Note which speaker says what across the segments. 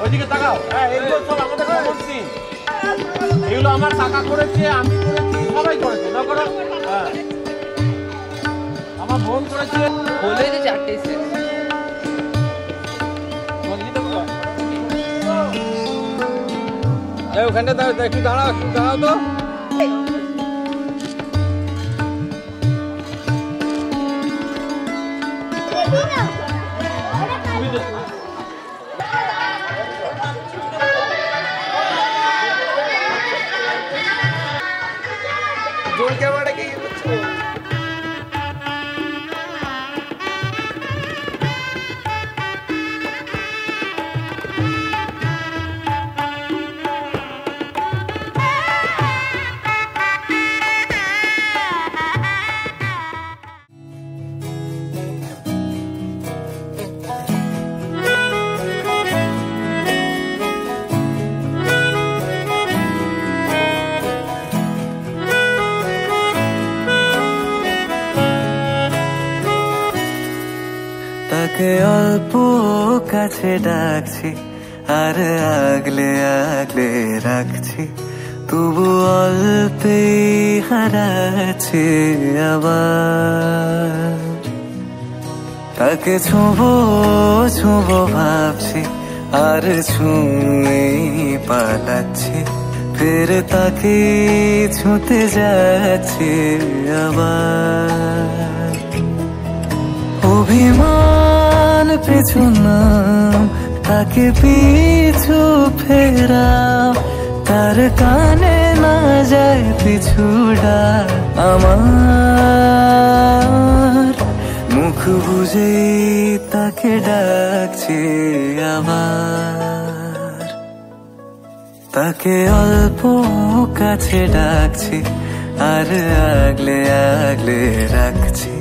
Speaker 1: ওইদিকে তাকাও। হ্যাঁ, এগুলো সব আমাদের করেছি, এগুলো আমার টাকা করেছে, আমি করেছি, সবাই করেছে না করো। হ্যাঁ, আমার বোন করেছে বলে যে 4টে শেষ। ওখানটা একটু দাঁড়াও, একটু দাঁড়াও তো। জোর ক্যামেরাটা কি করছো?
Speaker 2: তাকে অল্প কাছে ডাকছি আর আগলে আগলে রাখছি, তবু অল্পে হারাচ্ছে আবার। তাকে ছোঁবো ছোঁবো ভাবছি আর ছুঁয়ে পালাচ্ছি, ফের তাকে ছুঁতে যাচ্ছে আবার। অভিমান পিছু নাম, তাকে পিছু ফেরাও, তার কানে না যায় পিছু ডাক আমার। মুখ বুঝে তাকে ডাকছে আবার। তাকে অল্প কাছে ডাকছি আর আগলে আগলে রাখছি,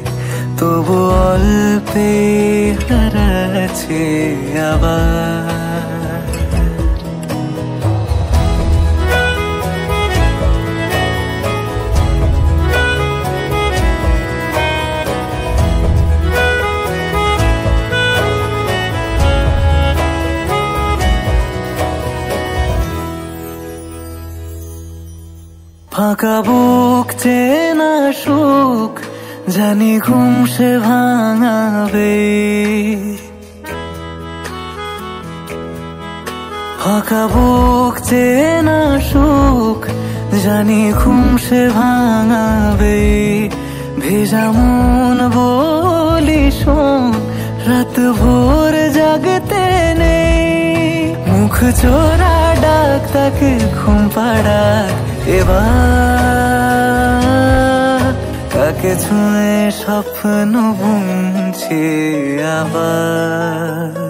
Speaker 2: তবু অল্পে হারাচ্ছে আবার। ফাঁকা বুক চেনা সুখ জানি ঘুম সে ভাঙাবে, ফাঁকা বুক চেনা সুখ জানি ঘুম সে ভাঙাবে। ভেজা মন বলি শোন, রাত ভোর জাগতে নেই, মুখ চোরা ডাক তাকে ঘুম পাড়াক এবার। তাকে ছুঁয়ে স্বপ্ন বুনছি আবার।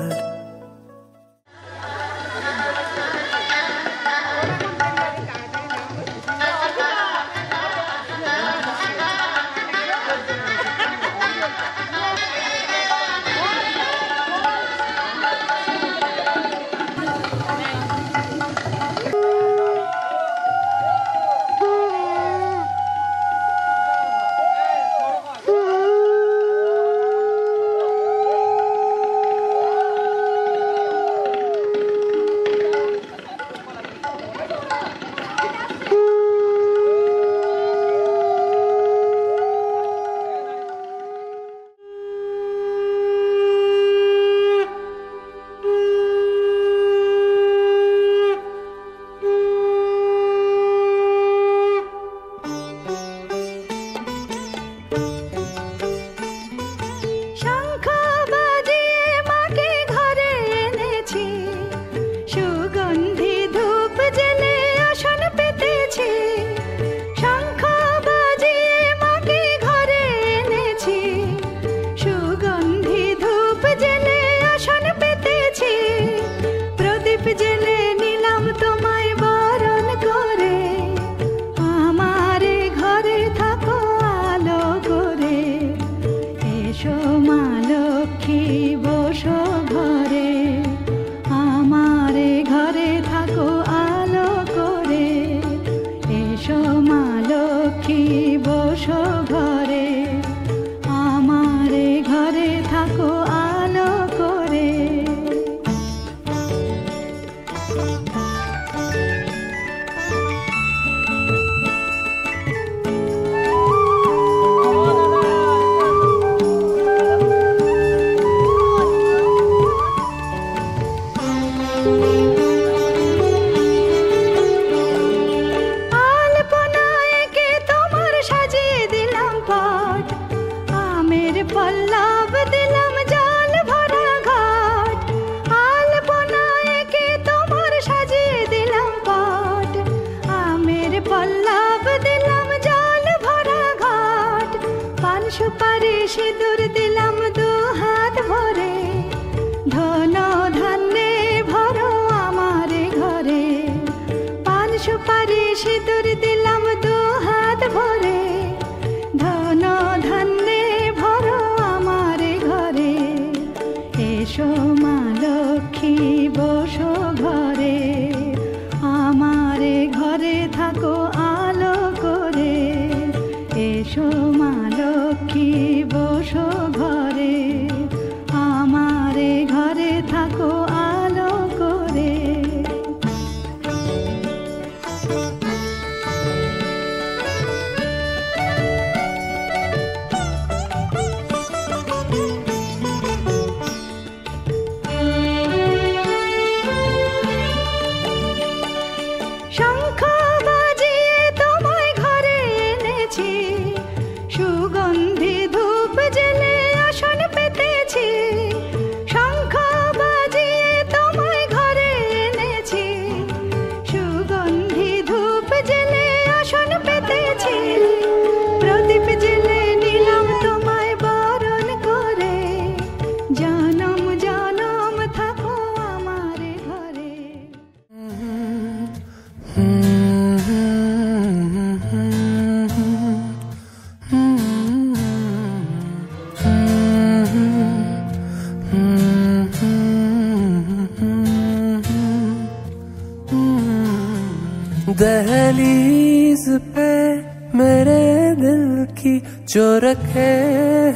Speaker 3: ধন ধান্যে ভরো আমারে ঘরে, পান সুপারি সিঁদুর দিলাম দু হাত ভরে। ধন ধান্যে ভরো আমারে ঘরে, এসো মা লক্ষ্মী বসো ঘরে, আমারে ঘরে থাকো আলো করে। এসো মা লক্ষ্মী বসো ঘরে, আমারে ঘরে থাকো আলো করে। শঙ্খ বাজিয়ে তোমায় ঘরে এনেছি, সুগন্ধি ধূপ জেলে আসন পেতেছি। শঙ্খ বাজিয়ে তোমায় ঘরে এনেছি, সুগন্ধি ধূপ জেলে আসন পেতেছি। প্রদীপ জেলে নিলাম তোমায় বরণ করে, জনম জনম থাকো আমারে ঘরে।
Speaker 2: दहलीज पे मेरे दिल की जो रखे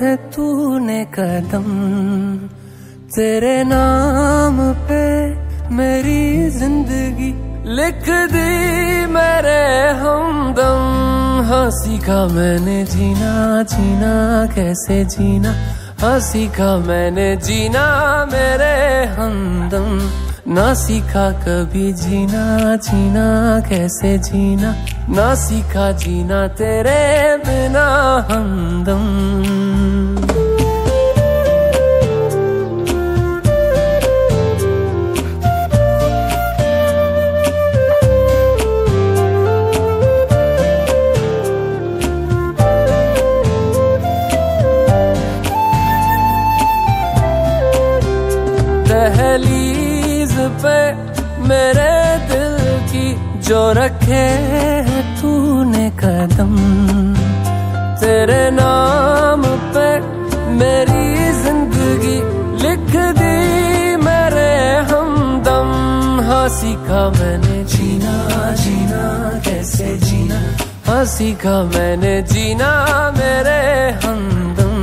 Speaker 2: है तूने कदम, तेरे नाम पे मेरी जिंदगी लिख दी मेरे हमदम। हाँ सीखा मैंने जीना, जीना कैसे जीना, हाँ सीखा मैंने जीना मेरे हमदम। ना सीखा कभी जीना, जीना कैसे जीना, ना सीखा जीना तेरे बिना हमदम। दहलीज पे मेरे दिल की जो रखे है तूने कदम, तेरे नाम पे मेरी जिंदगी लिख दी मेरे हमदम। हाँ सीखा मैंने जीना, जीना कैसे जीना, हाँ सीखा मैंने जीना मेरे हमदम।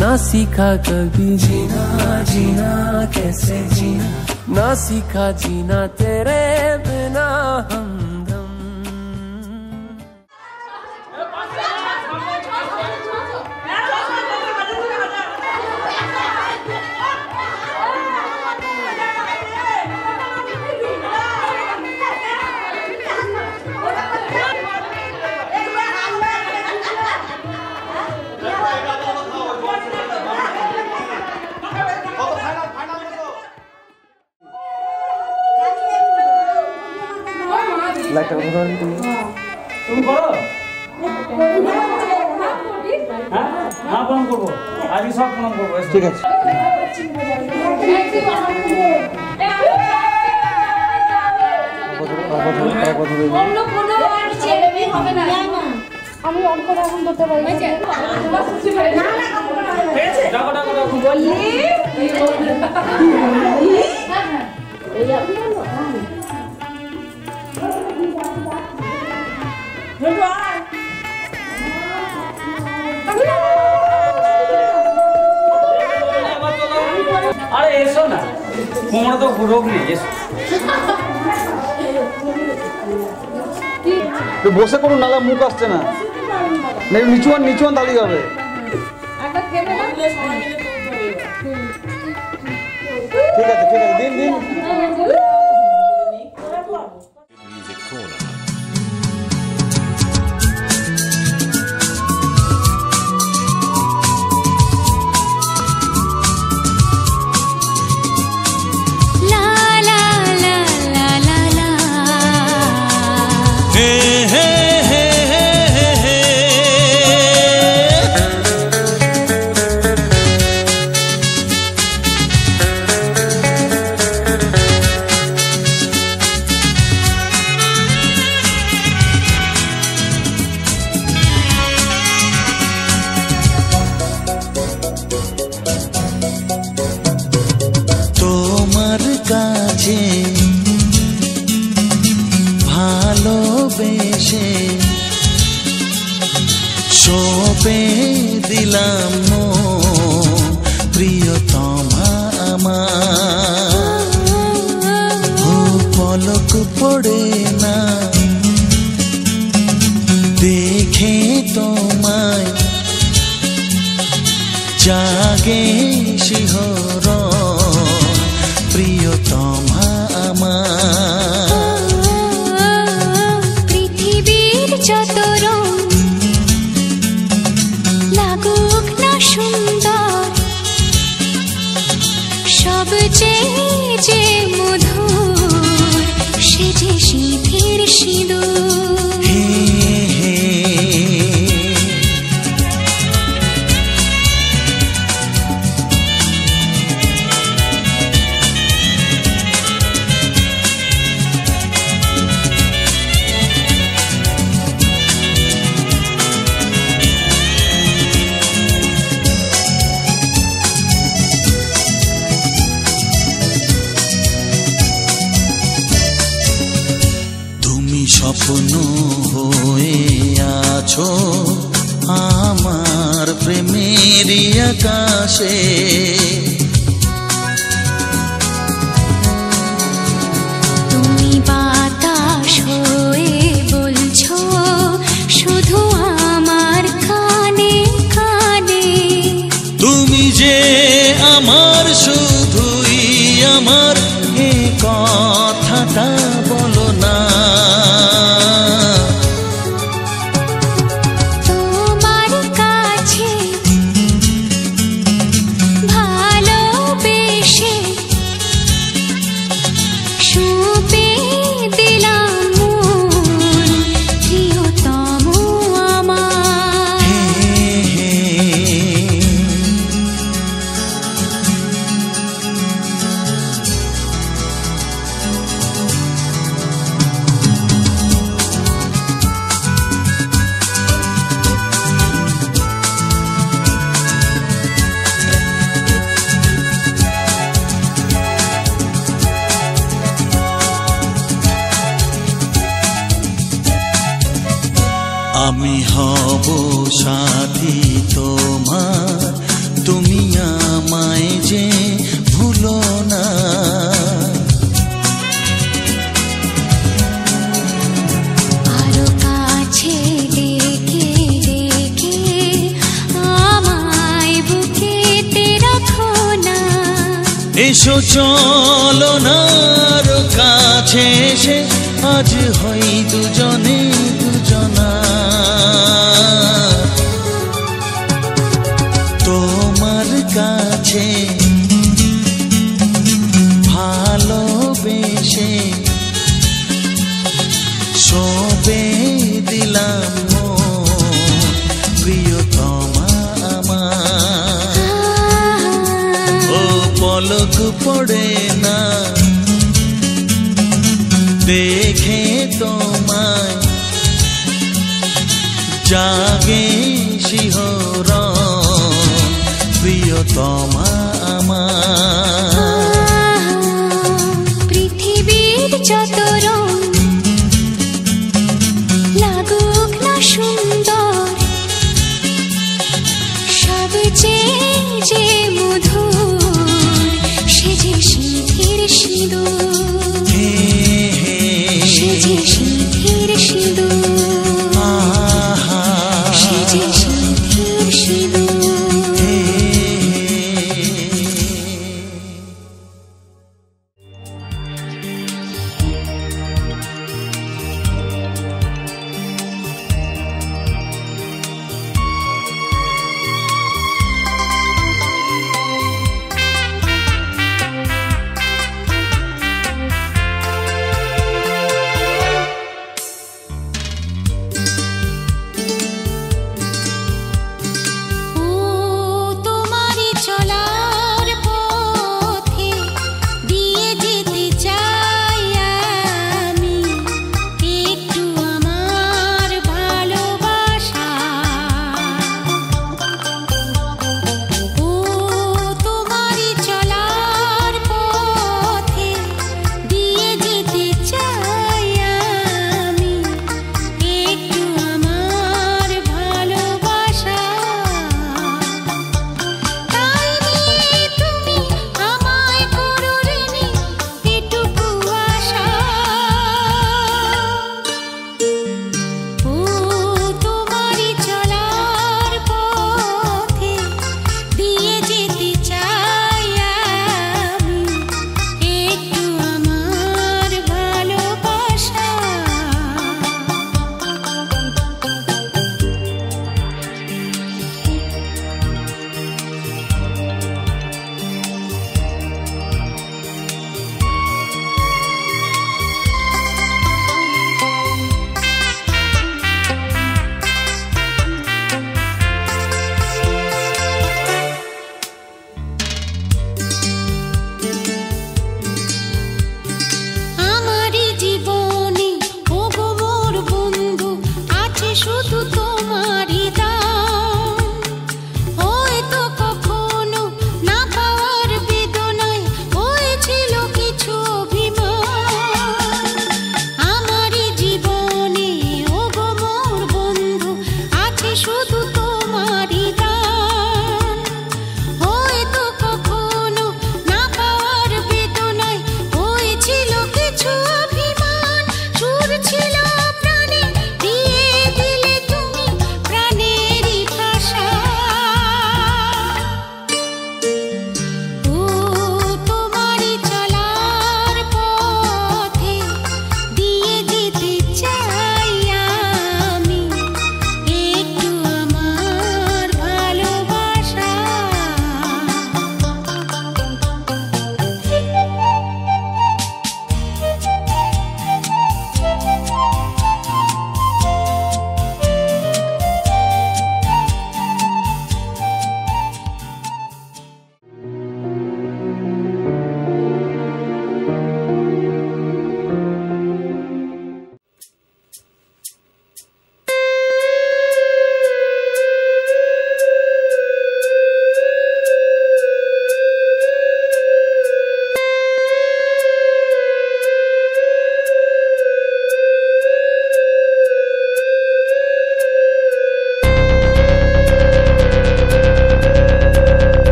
Speaker 2: ना सीखा कभी जीना, जीना कैसे जीना, ना सीखा जीना तेरे बिना हमदम।
Speaker 4: লাইটটা কথা বলি তুমি করো। হ্যাঁ প্রণাম করবো, আজকে সব প্রণাম করবো। ঠিক আছে
Speaker 5: আমি অঙ্ক এখন করতে পারি।
Speaker 4: আরে এসো না, কোমরে তো রোগ নেই, এসো।
Speaker 6: বসে কোনো নালা মুখ আসছে না, নিচুয়ান নিচুয়ান দাঁড়িয়ে হবে। ঠিক আছে ঠিক আছে, দিন দিন।
Speaker 5: তোমার কাছে ভালোবেসে সঁপে দিলাম প্রিয়তমা আমার। ও পলক পড়ে না দেখে তোমায়, জাগে শিহরণ প্রিয়তমা আমার।
Speaker 3: পৃথিবীর যত রং লাগুক না সুন্দর, সবচেয়ে যে মধুর সে যে সিঁথির সিঁদুর।
Speaker 5: হে হে স্বপ্ন হয়ে আছো আমার প্রেমের আকাশে।
Speaker 3: তুমি বাতাস হয়ে বলছো শুধু আমার কানে কানে।
Speaker 5: তুমি যে আমার শুধুই আমার, এ কথাটা বলো না।
Speaker 3: তোমার কাছে ভালোবেসে সঁপে দিলাম মন প্রিয়তম আমার।
Speaker 5: হে হে আমি হব সাথী তোমার, তুমি আমায় যে ভুলো না।
Speaker 3: আরো কাছে ডেকে ডেকে আমায় বুকেতে রাখো না।
Speaker 5: এসো চলো না আরো কাছে এসে আজ হই দুজনে দুজনা। তোমার কাছে ভালোবেসে সঁপে দিলাম প্রিয়তমা আমার। ও পলক পড়ে না দেখে তোমায়, জাগে শিহরণ প্রিয়তমা আমার।
Speaker 3: পৃথিবীর যত রং লাগুক না সুন্দর, সবচেয়ে যে মধুর সে যে সিঁথির সিঁদুর।
Speaker 5: হে হে
Speaker 3: সে যে সিঁথির সিঁদুর।
Speaker 5: আহা
Speaker 3: সে যে সিঁথির সিঁদুর।
Speaker 5: হে হে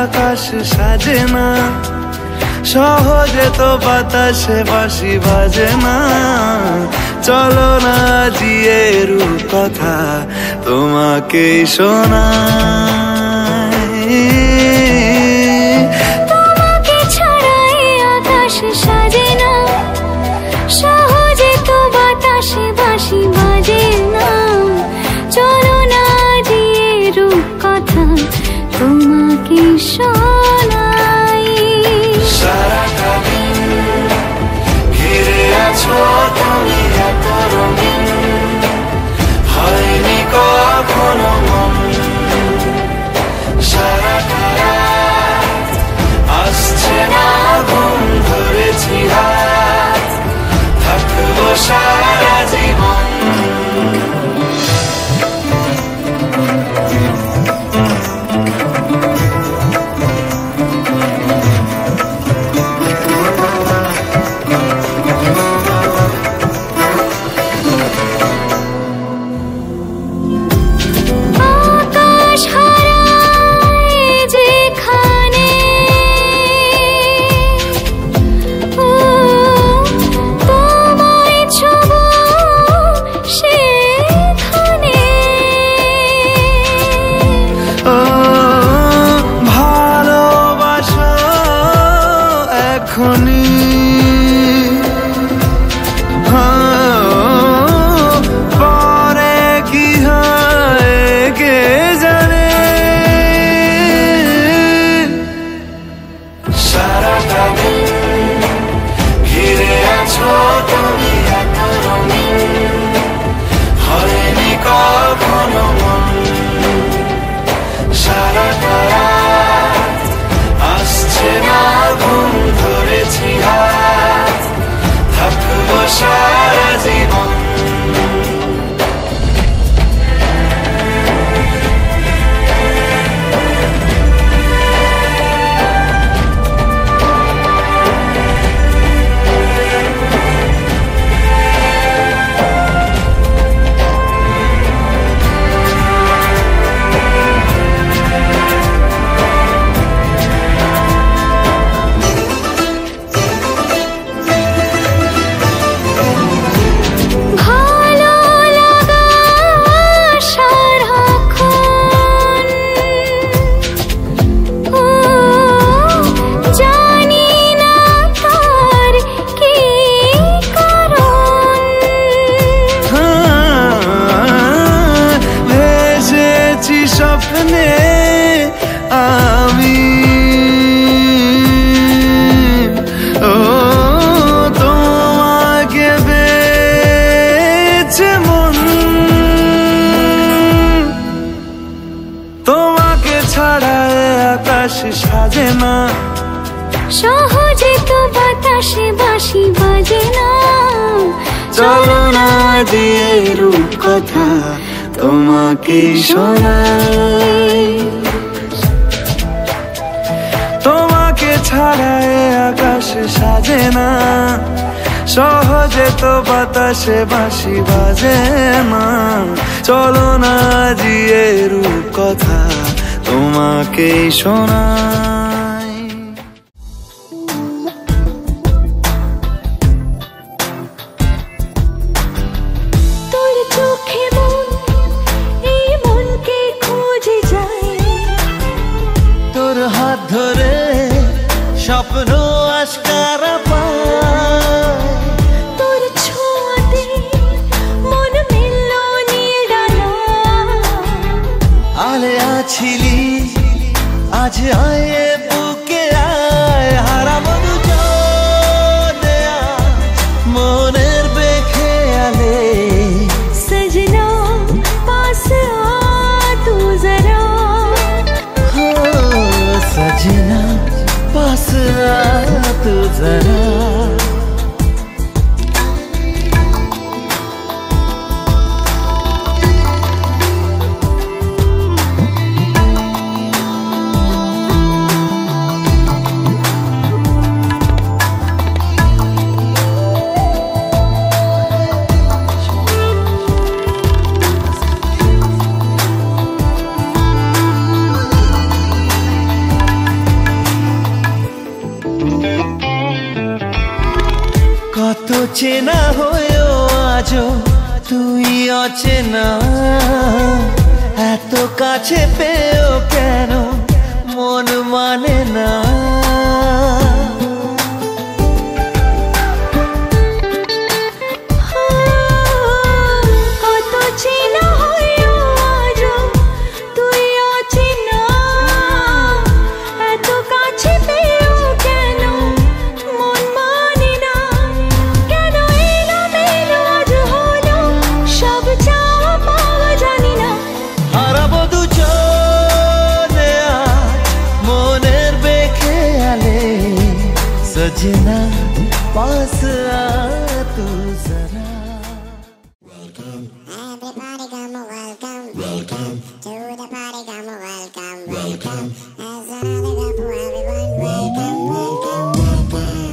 Speaker 7: আকাশ সাজে না, সহজে তো বাতাসে বাঁশি বাজে না। চলো না জিয়ে রূপ কথা তোমাকে শোনাই।
Speaker 3: তোমাকে ছাড়া আকাশ সাজে না, সহজে তো বাতাসে বাঁশি বাজে না। চলো না জিয়ে রূপ কথা তোমাকে শোনাই।
Speaker 7: সারাটা দিন ঘিরে আছো তুমি এত রঙিন, হয়নি কখনো মন। সারাটা রাত আসছে না ঘুম, ধরেছি হাত, থাকবো সারা জীবন। সারা জীবন সাজে না, সহজে তো বাতাসে বাঁশি বাজে না। চলো না দিয়ে রূপ কথা তোমাকে শোনাই। তোমাকে ছাড়া আকাশ সাজে না, সহজে তো বাতাসে বাঁশি বাজে না। চলো না দিয়ে রূপ কথা তোমাকে শোনাই।
Speaker 3: তোর চোখে মন এই মনকে খুঁজে যায়,
Speaker 5: তোর হাত ধরে স্বপ্ন আশকারা পায়।
Speaker 3: তোর ছোঁয়াতে মন মিলল নীল ডানা।
Speaker 5: আলে আছিলি আজ আয়ে বুকে আয়, হারাবো দুজনে মনের বেখেয়ালে।
Speaker 3: सजना पास आ तू जरा,
Speaker 5: हो सजना पास आ तू जरा। চেনা হয়েও আজও তুই অচেনা, এত কাছে পেয়েও কেন মন মানে না।
Speaker 3: কত চেনা হয়েও আজও তুই অচেনা, এত কাছে পেয়েও কেন মন মানে না। কেন এলোমেলো আজ হলো সব চাওয়া পাওয়া জানি না।
Speaker 5: হারাবো দুজনে আজ মনের বেখেয়ালে, সजना पास आ तू जरा।
Speaker 8: Everybody come welcome, welcome to the party, come welcome, welcome. As another go for everyone, welcome, welcome, welcome.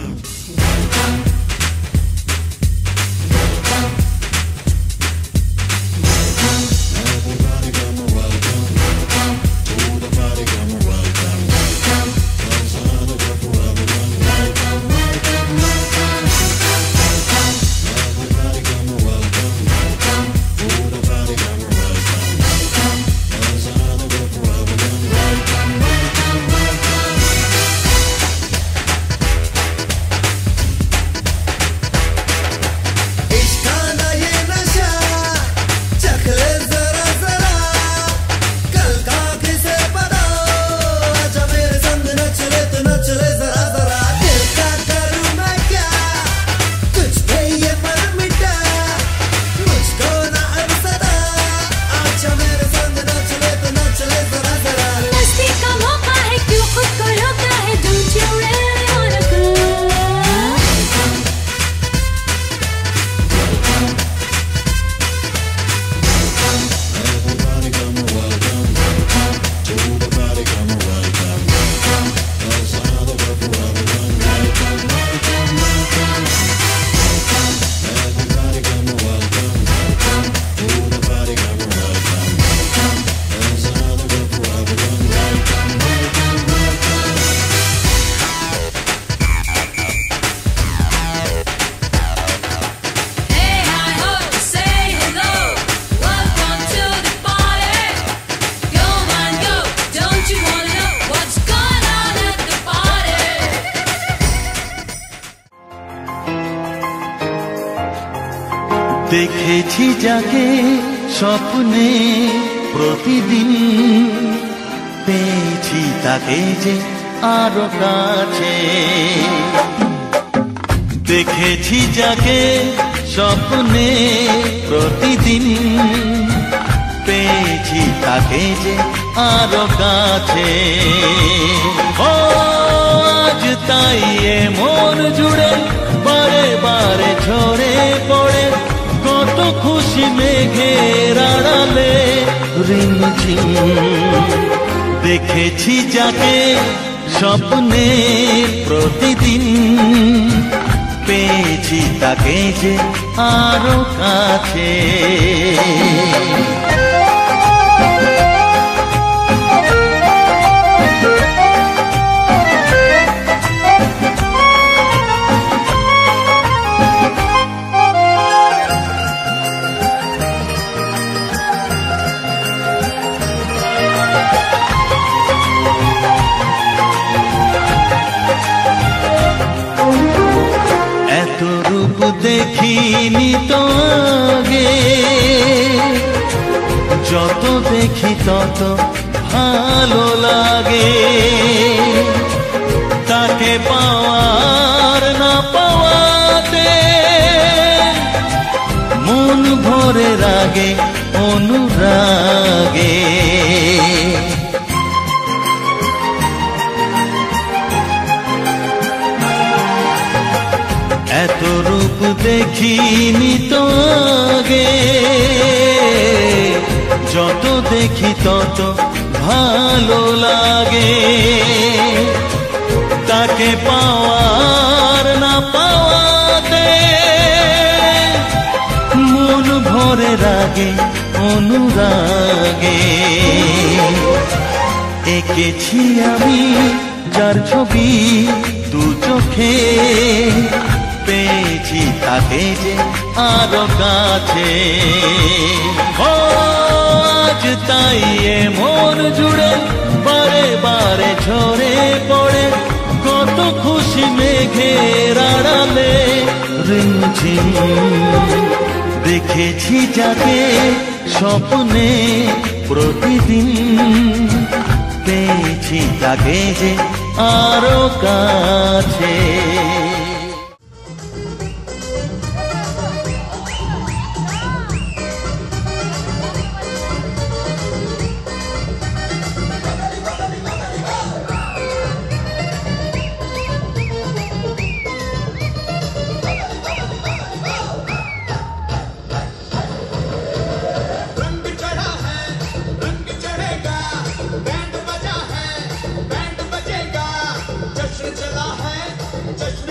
Speaker 8: Everybody come welcome, welcome to the party, come welcome, welcome. As another go for everyone, welcome, welcome, welcome. Everybody come welcome, welcome to the party, come welcome, welcome. As another go for everyone, welcome, welcome, welcome.
Speaker 5: इश्क़ का ये नशा चख ले जरा जरा, कल का किसे पता, आजा मेरे संग नच ले तो नच ले जरा जरा। दिल का करूँ मैं क्या, तुझ पे ये मन मिटा, मुझको ना अब सदा, आजा मेरे संग नच ले तो नच ले जरा जरा।
Speaker 3: मस्ती का मौका है क्यों खुद को रोका है, don't you really wanna go?
Speaker 8: Everybody come welcome, welcome to the party, come welcome, welcome. As another go for everyone, welcome, welcome, welcome. Everybody come welcome, welcome to the party, come welcome, welcome. As another go for everyone, welcome, welcome, welcome.
Speaker 3: Hey hi ho, say hello, welcome to the party. Go man go, don't you wanna know what's going on at the party?
Speaker 5: দেখেছি যাকে স্বপ্নে প্রতিদিন, পেয়েছি তাকে যে আরো কাছে। দেখেছি যাকে স্বপ্নে প্রতিদিন, পেয়েছি তাকে যে আরো কাছে। ও আজ তাই এ মন জুড়ে বারে বারে ঝরে পড়ে, কত খুশি মেঘের আড়ালে রিমঝিম। দেখেছি যাকে স্বপ্নে প্রতিদিন, পেয়েছি তাকে যে আরো কাছে। এত রূপ দেখিনি তো আগে, যত দেখি তত ভালো লাগে। তাকে পাওয়ার না পাওয়াতে মন ভরে রাগে অনুরাগে। এত রূপ দেখিনি তো আগে, যত দেখি তত ভালো লাগে। তাকে পাওয়ার না পাওয়াতে মন ভরে রাগে অনুরাগে। এঁকেছি আমি যার ছবি দু চোখে,
Speaker 9: পেয়েছি তাকে যে আরো কাছে। ও আজ তাই এ মন জুড়ে বারে বারে ঝরে পড়ে কত খুশি মেঘের আড়ালে রিমঝিম। দেখেছি যাকে স্বপ্নে প্রতিদিন, পেয়েছি তাকে যে আরো কাছে।
Speaker 5: जश्न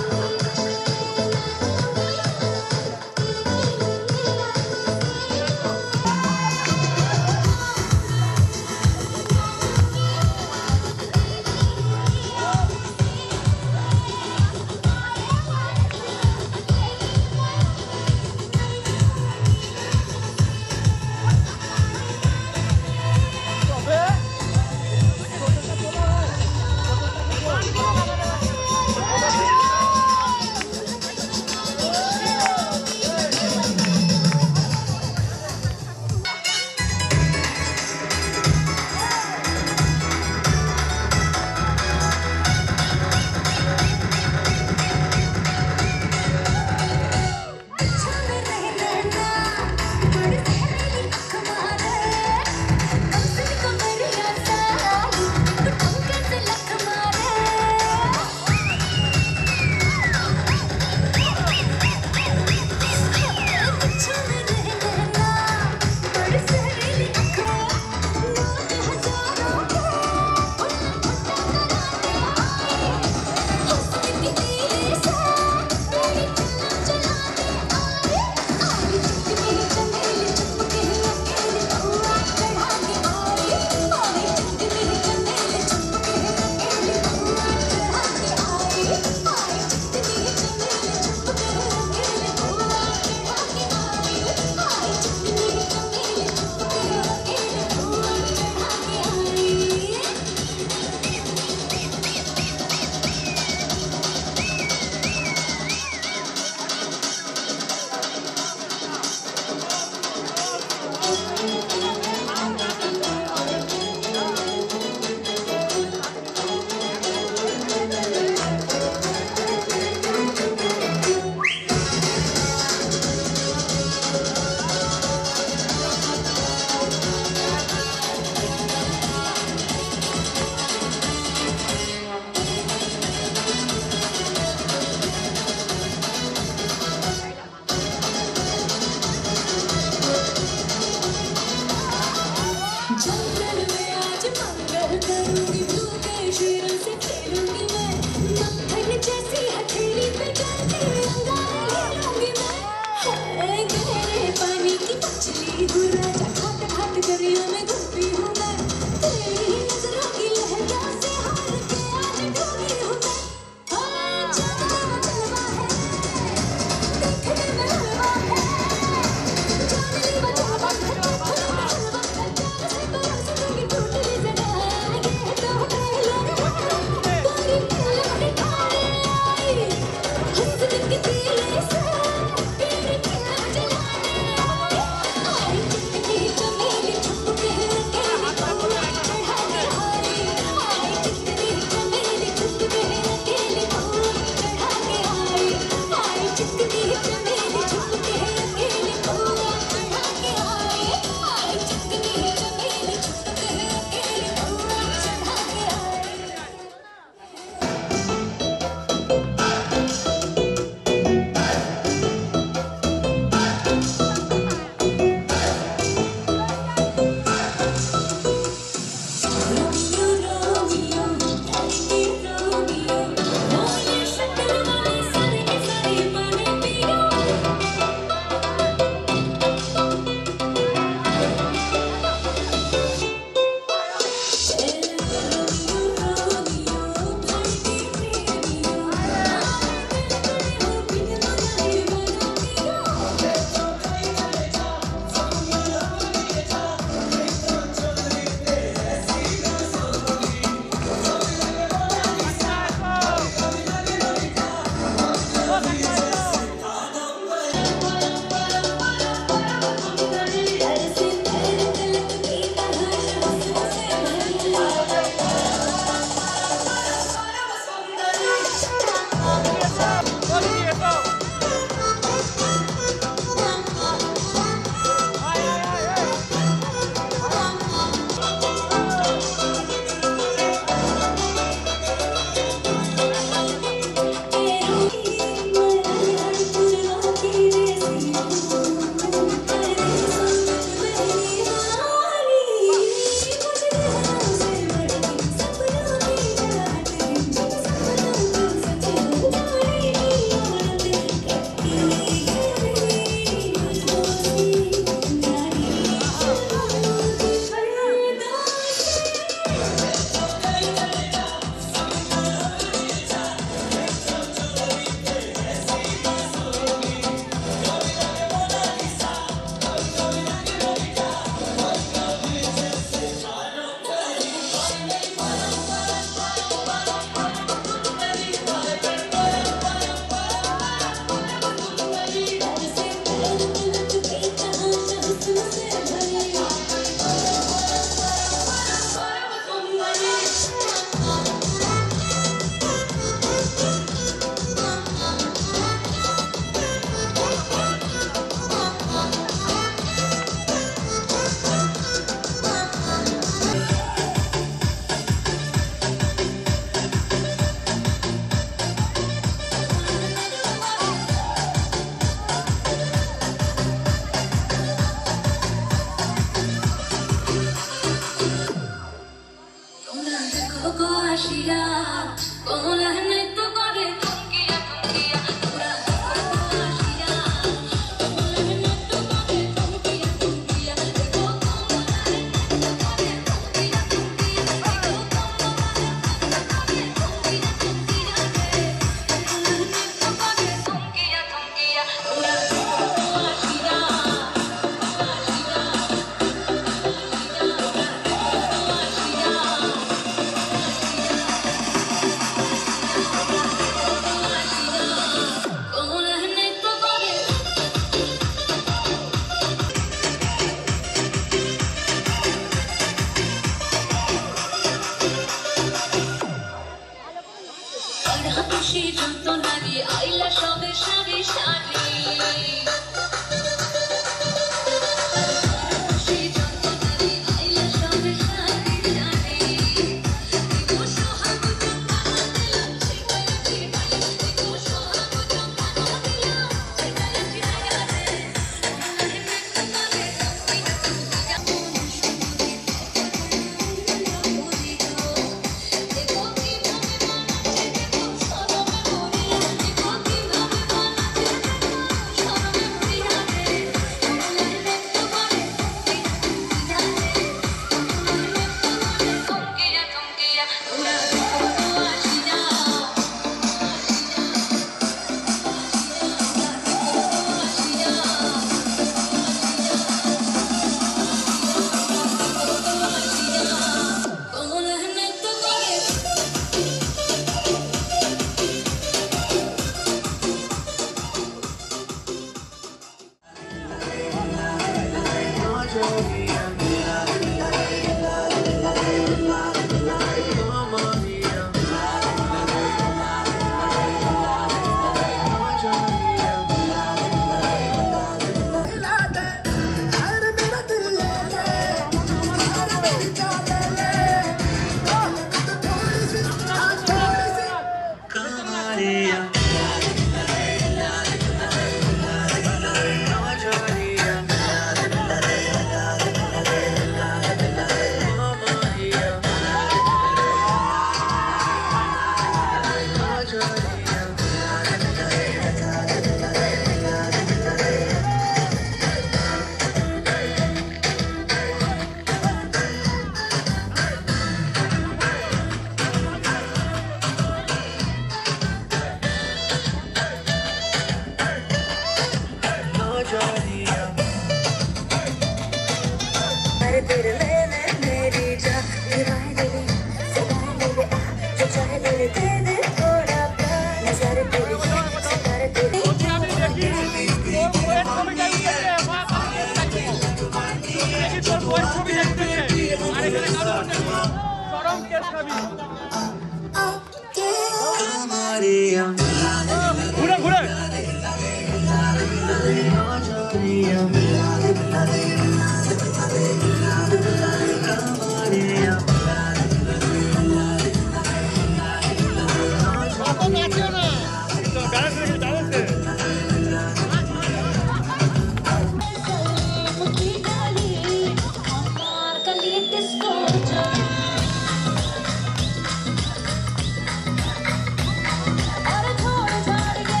Speaker 3: और छोड़ छोड़ के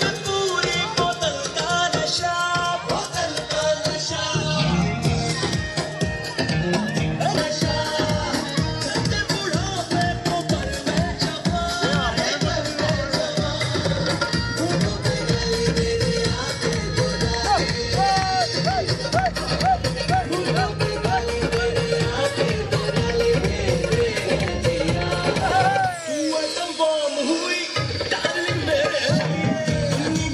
Speaker 5: में पूरी बोतल का नशा नशा करते बुढ़ापे को पल में छपा घूमों पे गई मेरी आंखें गुलाबी घूमों पे गई मेरी आंखें गुलाबी तू एटम बम हुई डार्लिंग मेरे लिए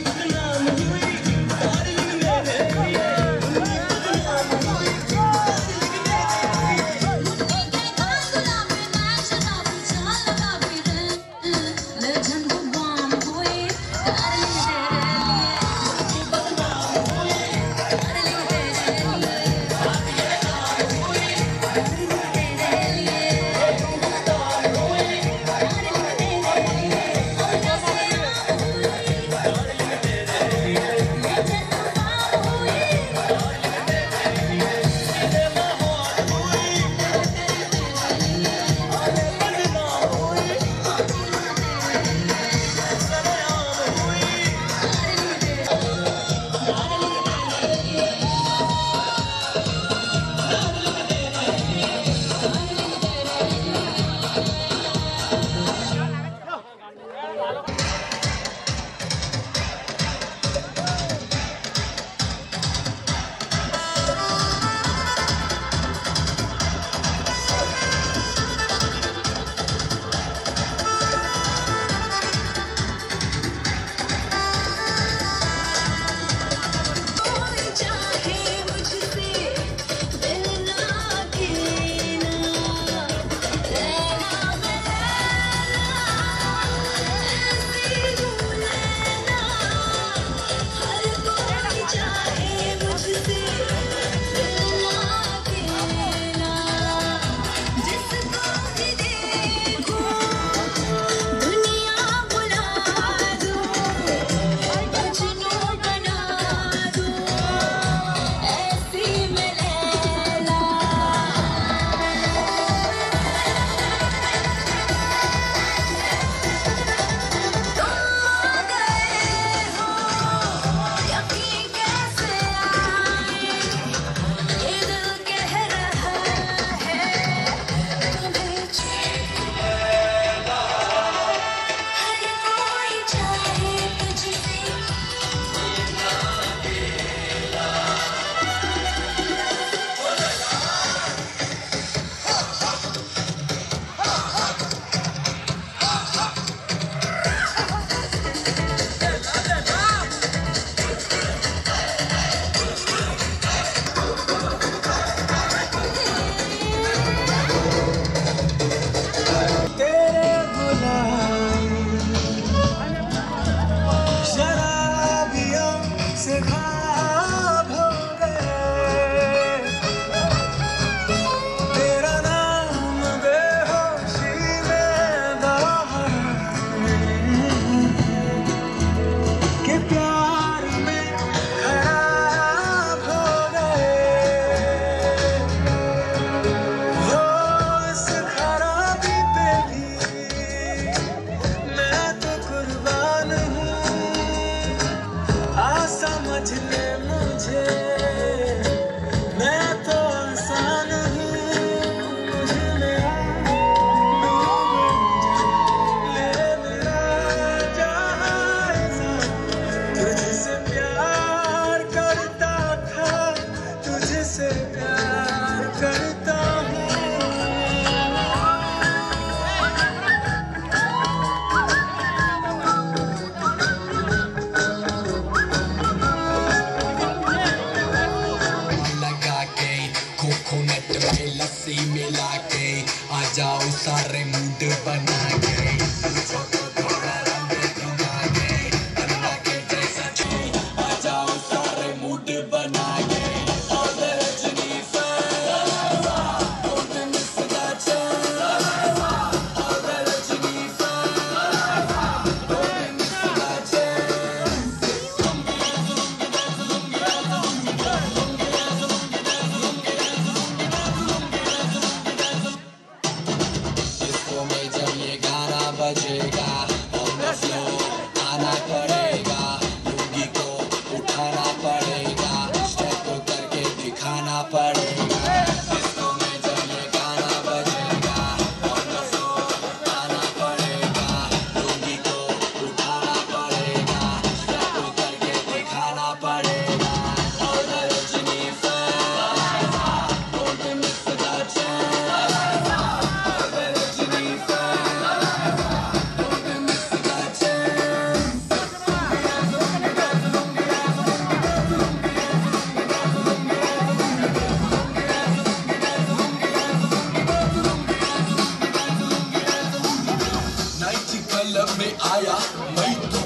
Speaker 10: आलम में आया मैं तो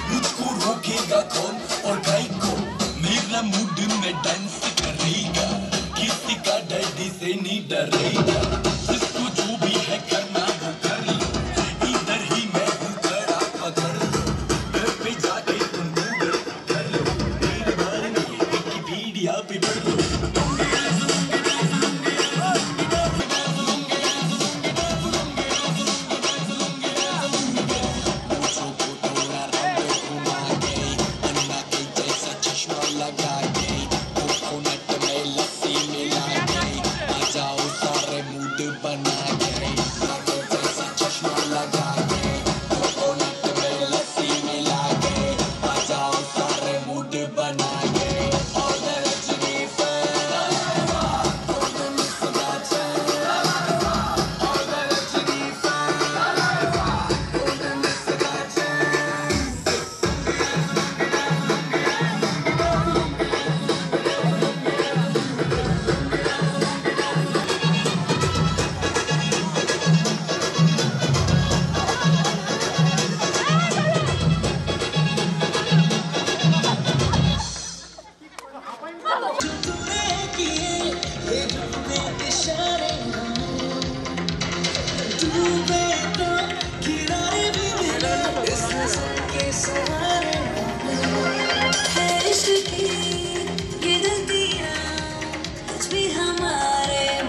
Speaker 10: मुझको रोकेगा कौन और गाय को मेरा मूड में डांस करेगा किसी का डैडी से नहीं डरेगा जिसको जो भी है करना वो कर लो इधर ही मैं हूँ खड़ा पकड़ लो घर पे जाके तुम गूगल कर लो मेरे बारे में विकिपीडिया पे पढ़ लो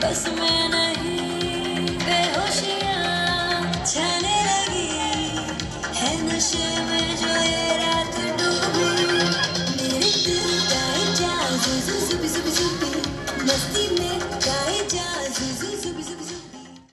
Speaker 3: बस में नहीं बेहोशियां छाने लगी है नशे में जो ये